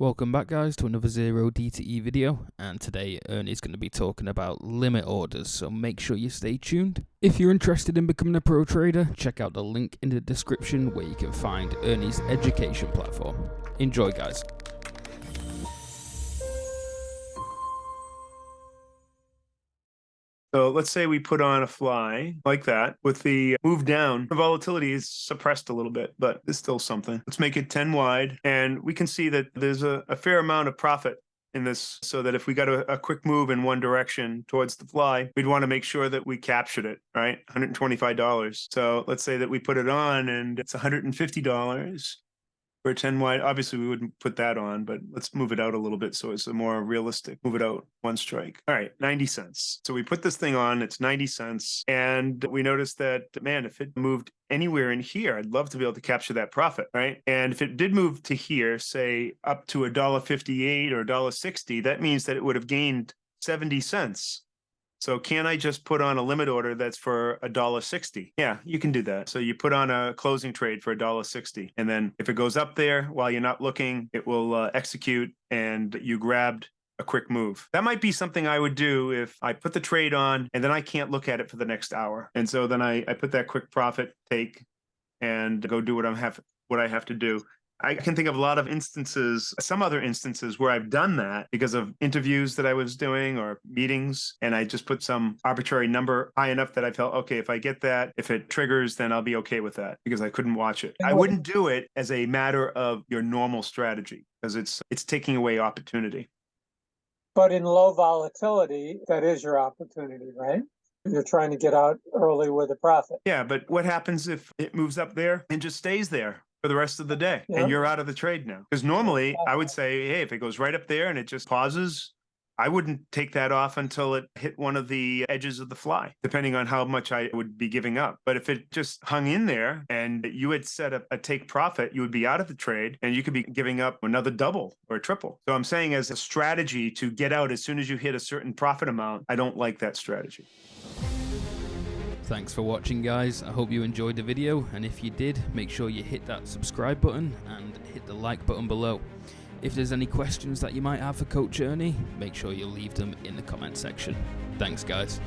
Welcome back guys to another Zero DTE video, and today Ernie's going to be talking about limit orders, so make sure you stay tuned. If you're interested in becoming a pro trader, check out the link in the description where you can find Ernie's education platform. Enjoy guys. So let's say we put on a fly like that with the move down. The volatility is suppressed a little bit, but it's still something. Let's make it 10 wide. And we can see that there's a fair amount of profit in this, so that if we got a quick move in one direction towards the fly, we'd want to make sure that we captured it, right? $125. So let's say that we put it on and it's $150. For a 10 wide, obviously we wouldn't put that on, but let's move it out a little bit so it's a more realistic. Move it out one strike. All right, 90 cents. So we put this thing on, it's 90 cents. And we noticed that, man, if it moved anywhere in here, I'd love to be able to capture that profit, right? And if it did move to here, say up to $1.58 or $1.60, that means that it would have gained 70 cents. So can I just put on a limit order that's for $1.60? Yeah, you can do that. So you put on a closing trade for $1.60. And then if it goes up there while you're not looking, it will execute and you grabbed a quick move. That might be something I would do if I put the trade on and then I can't look at it for the next hour. And so then I put that quick profit take and go do what I have to do. I can think of a lot of instances, some other instances where I've done that because of interviews that I was doing or meetings, and I just put some arbitrary number high enough that I felt, okay, if I get that, if it triggers, then I'll be okay with that because I couldn't watch it. I wouldn't do it as a matter of your normal strategy because it's taking away opportunity. But in low volatility, that is your opportunity, right? You're trying to get out early with a profit. Yeah, but what happens if it moves up there and just stays there for the rest of the day and you're out of the trade now? Because normally I would say, hey, if it goes right up there and it just pauses, I wouldn't take that off until it hit one of the edges of the fly, depending on how much I would be giving up. But if it just hung in there and you had set up a take profit, you would be out of the trade and you could be giving up another double or a triple. So I'm saying as a strategy to get out as soon as you hit a certain profit amount, I don't like that strategy. Thanks for watching guys, I hope you enjoyed the video, and if you did, make sure you hit that subscribe button and hit the like button below. If there's any questions that you might have for Coach Ernie, make sure you leave them in the comment section. Thanks guys.